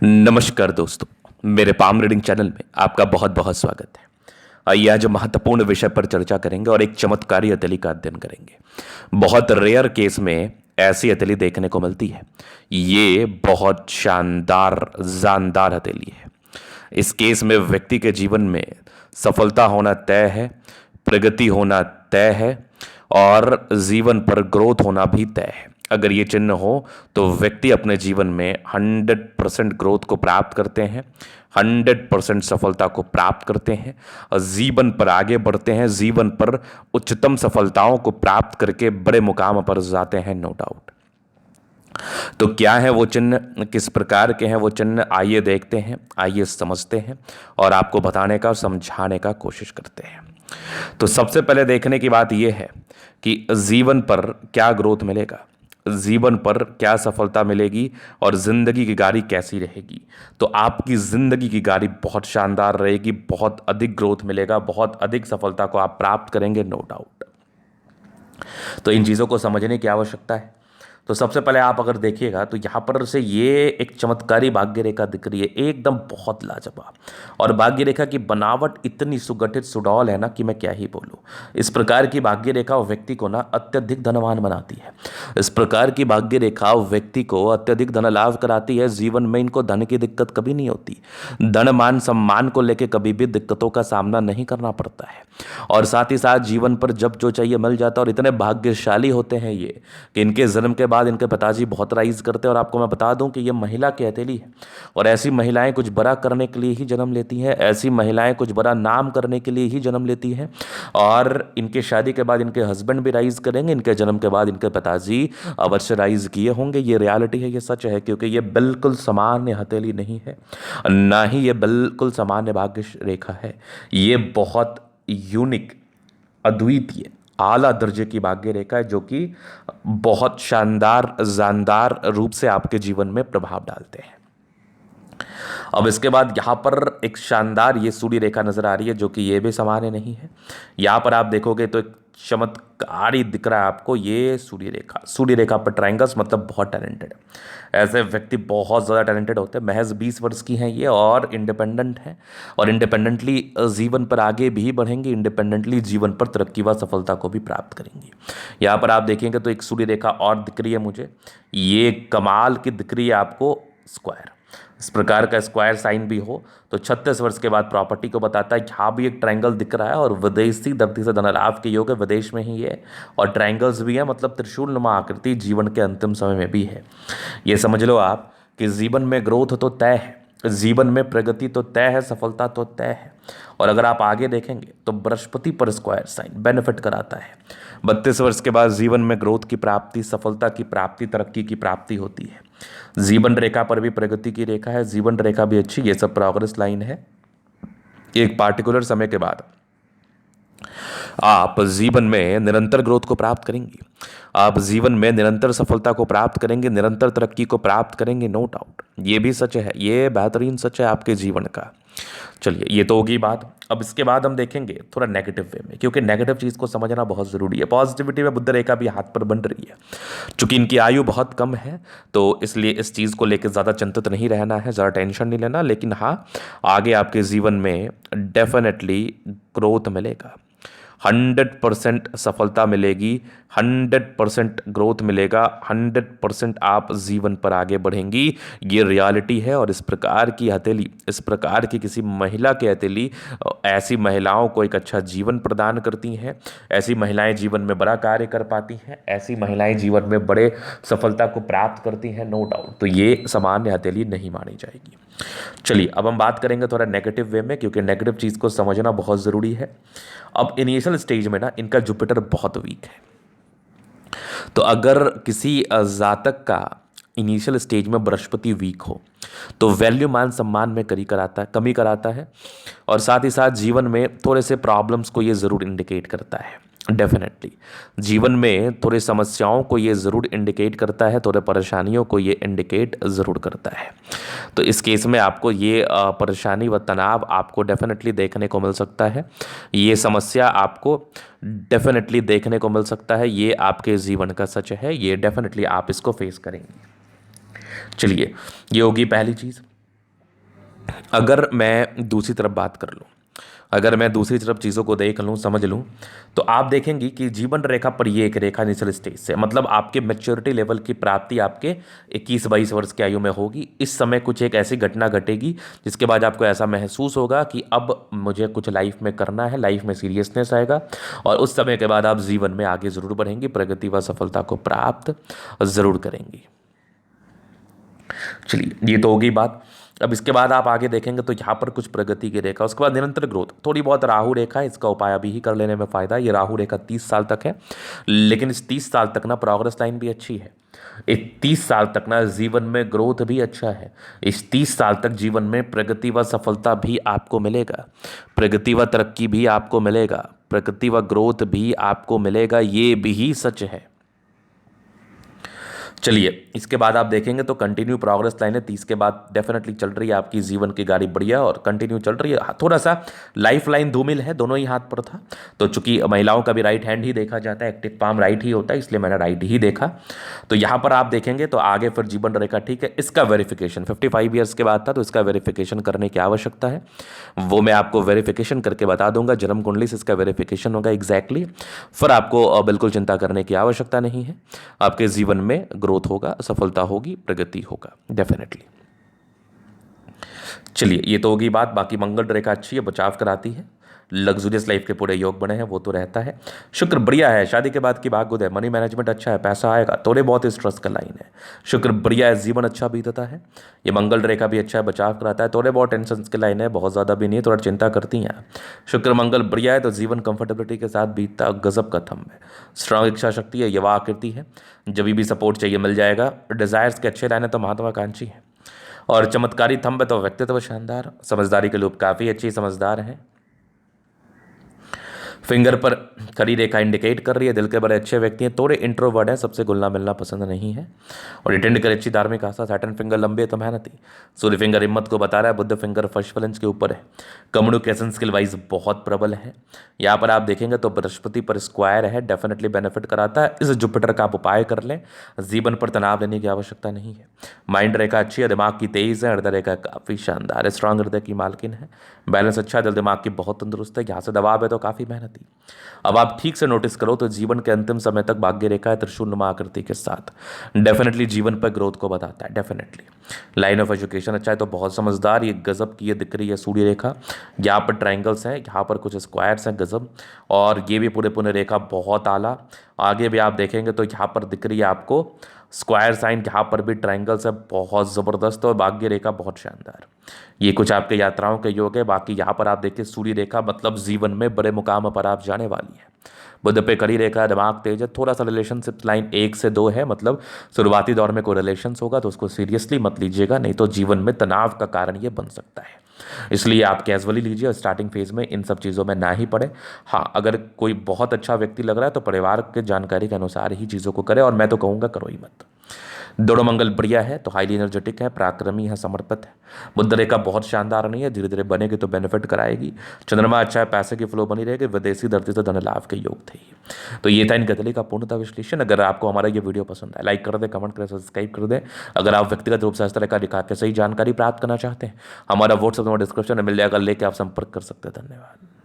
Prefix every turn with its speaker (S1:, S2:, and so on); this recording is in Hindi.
S1: नमस्कार दोस्तों, मेरे पाम रीडिंग चैनल में आपका बहुत बहुत स्वागत है। आइए आज महत्वपूर्ण विषय पर चर्चा करेंगे और एक चमत्कारी हथेली का अध्ययन करेंगे। बहुत रेयर केस में ऐसी हथेली देखने को मिलती है। ये बहुत शानदार जानदार हथेली है। इस केस में व्यक्ति के जीवन में सफलता होना तय है, प्रगति होना तय है और जीवन पर ग्रोथ होना भी तय है। अगर ये चिन्ह हो तो व्यक्ति अपने जीवन में 100% ग्रोथ को प्राप्त करते हैं, 100% सफलता को प्राप्त करते हैं और जीवन पर आगे बढ़ते हैं, जीवन पर उच्चतम सफलताओं को प्राप्त करके बड़े मुकाम पर जाते हैं, नो डाउट। तो क्या है वो चिन्ह, किस प्रकार के हैं वो चिन्ह, आइए देखते हैं, आइए समझते हैं और आपको बताने का और समझाने का कोशिश करते हैं। तो सबसे पहले देखने की बात यह है कि जीवन पर क्या ग्रोथ मिलेगा, जीवन पर क्या सफलता मिलेगी और जिंदगी की गाड़ी कैसी रहेगी। तो आपकी जिंदगी की गाड़ी बहुत शानदार रहेगी, बहुत अधिक ग्रोथ मिलेगा, बहुत अधिक सफलता को आप प्राप्त करेंगे, नो डाउट। तो इन चीज़ों को समझने की आवश्यकता है। तो सबसे पहले आप अगर देखिएगा तो यहाँ पर से ये एक चमत्कारी भाग्य रेखा दिख रही है, एकदम बहुत लाजवाब। और भाग्य रेखा की बनावट इतनी सुगठित सुडौल है ना कि मैं क्या ही बोलूँ। इस प्रकार की भाग्य रेखा व्यक्ति को ना अत्यधिक धनवान बनाती है। इस प्रकार की भाग्य रेखा व्यक्ति को अत्यधिक धन लाभ कराती है। जीवन में इनको धन की दिक्कत कभी नहीं होती। धन मान सम्मान को लेकर कभी भी दिक्कतों का सामना नहीं करना पड़ता है। और साथ ही साथ जीवन पर जब जो चाहिए मिल जाता है। और इतने भाग्यशाली होते हैं ये कि इनके जन्म के बाद इनके पिताजी बहुत राइज करते हैं। और आपको मैं बता दूं कि ये महिला की हथेली है और ऐसी महिलाएं कुछ बड़ा करने के लिए ही जन्म लेती हैं, ऐसी महिलाएं कुछ बड़ा नाम करने के लिए ही जन्म लेती हैं। और इनके शादी के बाद इनके हस्बैंड भी राइज करेंगे, इनके जन्म के बाद इनके पिताजी अवश्य राइज किए होंगे। ये रियलिटी है, ये सच है, क्योंकि ये बिल्कुल सामान्य हथेली नहीं है, ना ही ये बिल्कुल सामान्य भाग्य रेखा है। ये बहुत यूनिक, अद्वितीय, आला दर्जे की भाग्य रेखा है जो कि बहुत शानदार जानदार रूप से आपके जीवन में प्रभाव डालते हैं। अब इसके बाद यहां पर एक शानदार ये सूर्य रेखा नजर आ रही है जो कि ये भी सामान्य नहीं है। यहां पर आप देखोगे तो एक चमत्कारी दिख रहा है आपको, ये सूर्य रेखा पर ट्रायंगल्स, मतलब बहुत टैलेंटेड है। ऐसे व्यक्ति बहुत ज़्यादा टैलेंटेड होते हैं। महज 20 वर्ष की हैं ये और इंडिपेंडेंट हैं और इंडिपेंडेंटली जीवन पर आगे भी बढ़ेंगे, इंडिपेंडेंटली जीवन पर तरक्की व सफलता को भी प्राप्त करेंगे। यहाँ पर आप देखेंगे तो एक सूर्य रेखा और दिख रही है मुझे, ये कमाल की दिख रही है आपको, स्क्वायर। इस प्रकार का स्क्वायर साइन भी हो तो 36 वर्ष के बाद प्रॉपर्टी को बताता है। यहाँ भी एक ट्रायंगल दिख रहा है और विदेशी धरती से धनलाभ के योग है, विदेश में ही है और ट्रायंगल्स भी है, मतलब त्रिशूल नुमा आकृति जीवन के अंतिम समय में भी है। ये समझ लो आप कि जीवन में ग्रोथ तो तय है, जीवन में प्रगति तो तय है, सफलता तो तय है। और अगर आप आगे देखेंगे तो बृहस्पति पर स्क्वायर साइन बेनिफिट कराता है। 32 वर्ष के बाद जीवन में ग्रोथ की प्राप्ति, सफलता की प्राप्ति, तरक्की की प्राप्ति होती है। जीवन रेखा पर भी प्रगति की रेखा है, जीवन रेखा भी अच्छी, ये सब प्रोग्रेस लाइन है। एक पार्टिकुलर समय के बाद आप जीवन में निरंतर ग्रोथ को प्राप्त करेंगे, आप जीवन में निरंतर सफलता को प्राप्त करेंगे, निरंतर तरक्की को प्राप्त करेंगे, नो डाउट। ये भी सच है, ये बेहतरीन सच है आपके जीवन का। चलिए, ये तो होगी बात। अब इसके बाद हम देखेंगे थोड़ा नेगेटिव वे में, क्योंकि नेगेटिव चीज़ को समझना बहुत ज़रूरी है। पॉजिटिविटी में बुध रेखा भी हाथ पर बन रही है। चूंकि इनकी आयु बहुत कम है तो इसलिए इस चीज़ को लेकर ज़्यादा चिंतित नहीं रहना है, ज़्यादा टेंशन नहीं लेना। लेकिन हाँ, आगे आपके जीवन में डेफिनेटली ग्रोथ मिलेगा, 100% सफलता मिलेगी, 100% ग्रोथ मिलेगा, 100% आप जीवन पर आगे बढ़ेंगी। ये रियलिटी है। और इस प्रकार की हथेली, इस प्रकार की किसी महिला की हथेली ऐसी महिलाओं को एक अच्छा जीवन प्रदान करती हैं। ऐसी महिलाएं जीवन में बड़ा कार्य कर पाती हैं, ऐसी महिलाएं जीवन में बड़े सफलता को प्राप्त करती हैं, नो डाउट। तो ये सामान्य हथेली नहीं मानी जाएगी। चलिए, अब हम बात करेंगे थोड़ा नेगेटिव वे में, क्योंकि नेगेटिव चीज़ को समझना बहुत ज़रूरी है। अब इनिशियल स्टेज में ना इनका जुपिटर बहुत वीक है। तो अगर किसी जातक का इनिशियल स्टेज में बृहस्पति वीक हो तो वैल्यू मान सम्मान में कमी कराता है और साथ ही साथ जीवन में थोड़े से प्रॉब्लम्स को ये ज़रूर इंडिकेट करता है। डेफिनेटली जीवन में थोड़ी समस्याओं को ये ज़रूर इंडिकेट करता है, थोड़े परेशानियों को ये इंडिकेट ज़रूर करता है। तो इस केस में आपको ये परेशानी व तनाव आपको डेफिनेटली देखने को मिल सकता है। ये समस्या आपको डेफिनेटली देखने को मिल सकता है। ये आपके जीवन का सच है, ये डेफिनेटली आप इसको फेस करेंगे। चलिए, ये होगी पहली चीज़। अगर मैं दूसरी तरफ बात कर लूँ, अगर मैं दूसरी तरफ चीज़ों को देख लूँ, समझ लूँ, तो आप देखेंगी कि जीवन रेखा पर ये एक रेखा इनिशियल स्टेज से, मतलब आपके मैच्योरिटी लेवल की प्राप्ति आपके 21-22 वर्ष की आयु में होगी। इस समय कुछ एक ऐसी घटना घटेगी जिसके बाद आपको ऐसा महसूस होगा कि अब मुझे कुछ लाइफ में करना है, लाइफ में सीरियसनेस आएगा, और उस समय के बाद आप जीवन में आगे ज़रूर बढ़ेंगी, प्रगति व सफलता को प्राप्त ज़रूर करेंगी। चलिए, ये तो होगी बात। अब इसके बाद आप आगे देखेंगे तो यहाँ पर कुछ प्रगति की रेखा, उसके बाद निरंतर ग्रोथ, थोड़ी बहुत राहु रेखा है, इसका उपाय अभी ही कर लेने में फ़ायदा है। ये राहु रेखा 30 साल तक है, लेकिन इस 30 साल तक ना प्रोग्रेस लाइन भी अच्छी है। इस 30 साल तक ना जीवन में ग्रोथ भी अच्छा है। इस 30 साल तक जीवन में प्रगति व सफलता भी आपको मिलेगा, प्रगति व तरक्की भी आपको मिलेगा, प्रगति व ग्रोथ भी आपको मिलेगा, ये भी सच है। चलिए, इसके बाद आप देखेंगे तो कंटिन्यू प्रोग्रेस लाइन है, 30 के बाद डेफिनेटली चल रही है आपकी जीवन की गाड़ी बढ़िया और कंटिन्यू चल रही है। थोड़ा सा लाइफ लाइन धूमिल है, दोनों ही हाथ पर था, तो चूंकि महिलाओं का भी राइट हैंड ही देखा जाता है, एक्टिव पाम राइट ही होता है, इसलिए मैंने राइट ही देखा। तो यहाँ पर आप देखेंगे तो आगे फिर जीवन रेखा ठीक है। इसका वेरिफिकेशन 55 ईयर्स के बाद था, तो इसका वेरिफिकेशन करने की आवश्यकता है, वो मैं आपको वेरिफिकेशन करके बता दूंगा। जन्म कुंडली से इसका वेरिफिकेशन होगा एग्जैक्टली, फिर आपको बिल्कुल चिंता करने की आवश्यकता नहीं है। आपके जीवन में ग्रोथ होगा, सफलता होगी, प्रगति होगा डेफिनेटली। चलिए, ये तो होगी बात। बाकी मंगल रेखा अच्छी है, बचाव कराती है, लग्जूरियस लाइफ के पूरे योग बने हैं, वो तो रहता है। शुक्र बढ़िया है, शादी के बाद की भाग्योदय है, मनी मैनेजमेंट अच्छा है, पैसा आएगा, थोड़े बहुत स्ट्रेस का लाइन है। शुक्र बढ़िया है, जीवन अच्छा बीतता है। ये मंगल रेखा भी अच्छा है, बचाव कराता है, थोड़े बहुत टेंशन के लाइन है, बहुत ज़्यादा भी नहीं, थोड़ा चिंता करती हैं। शुक्र मंगल बढ़िया है तो जीवन कंफर्टेबिलिटी के साथ बीतता, गजब का थंब है। स्ट्रांग इच्छा शक्ति है, युवा आकृति है, जब भी सपोर्ट चाहिए मिल जाएगा। डिजायर्स के अच्छे लाइन है तो महत्वाकांक्षी है, और चमत्कारी थंब है तो व्यक्तित्व शानदार। समझदारी के लोग काफ़ी अच्छी समझदार हैं। फिंगर पर खड़ी रेखा इंडिकेट कर रही है दिल के बड़े अच्छे व्यक्ति हैं, थोड़े इंट्रोवर्ट हैं, सबसे घुलना मिलना पसंद नहीं है, और अटेंड करे अच्छी धार्मिक आस्था। सैटर्न फिंगर लंबे तो मेहनती। सूर्य फिंगर हिम्मत को बता रहा है, बुद्ध फिंगर फर्स्ट फलेंस के ऊपर है, कम्युनिकेशन स्किल वाइज बहुत प्रबल है। यहाँ पर आप देखेंगे तो बृहस्पति पर स्क्वायर है, डेफिनेटली बेनिफिट कराता है। इस जुपिटर का आप उपाय कर लें, जीवन पर तनाव लेने की आवश्यकता नहीं है। माइंड रेखा अच्छी है, दिमाग की तेज है, हृदय रेखा काफ़ी शानदार है, स्ट्रांग हृदय की मालकिन है, बैलेंस अच्छा है, दिल दिमाग की बहुत तंदुरुस्त है। यहाँ से दबाव है तो काफ़ी मेहनती। अब आप ठीक से नोटिस करो तो जीवन के अंतिम समय तक भाग्य रेखा है त्रिशूल नुमा आकृति के साथ, डेफिनेटली जीवन पर ग्रोथ को बताता है। डेफिनेटली लाइन ऑफ एजुकेशन अच्छा है तो बहुत समझदार, ये गजब की ये दिख रही है सूर्य रेखा। यहाँ पर ट्राइंगल्स हैं, यहाँ पर कुछ स्क्वायर्स हैं, गजब, और ये भी पूरे पूरे रेखा बहुत आला। आगे भी आप देखेंगे तो यहाँ पर दिख रही है आपको स्क्वायर साइन, यहाँ पर भी ट्राइंगल्स है, बहुत ज़बरदस्त, और भाग्य रेखा बहुत शानदार। ये कुछ आपके यात्राओं के योग है। बाकी यहाँ पर आप देखिए सूर्य रेखा, मतलब जीवन में बड़े मुकाम पर आप जाने वाली है। बुध पे कड़ी रेखा, दिमाग तेज है, थोड़ा सा रिलेशनशिप लाइन 1 से 2 है, मतलब शुरुआती दौर में कोई रिलेशंस होगा तो उसको सीरियसली मत लीजिएगा, नहीं तो जीवन में तनाव का कारण ये बन सकता है, इसलिए आप कैजुअली लीजिए और स्टार्टिंग फेज में इन सब चीज़ों में ना ही पड़े। हाँ, अगर कोई बहुत अच्छा व्यक्ति लग रहा है तो परिवार के जानकारी के अनुसार ही चीज़ों को करें, और मैं तो कहूँगा करो ही मत। दोनों मंगल बढ़िया है तो हाईली एनर्जेटिक है, पराक्रमी है, समर्पित है। बुध रेखा बहुत शानदार नहीं है, धीरे धीरे बनेगी तो बेनिफिट कराएगी। चंद्रमा अच्छा है, पैसे की फ्लो बनी रहेगी, विदेशी धरती से धन लाभ के योग थे। तो ये था इन कथली का पूर्णतः विश्लेषण। अगर आपको हमारा ये वीडियो पसंद है, लाइक कर दें, कमेंट करें, सब्सक्राइब कर दें। अगर आप व्यक्तिगत रूप से इस तरह का दिखा के सही जानकारी प्राप्त करना चाहते हैं, हमारा व्हाट्सएप नंबर डिस्क्रिप्शन में मिल जाएगा, लेके आप संपर्क कर सकते हैं। धन्यवाद।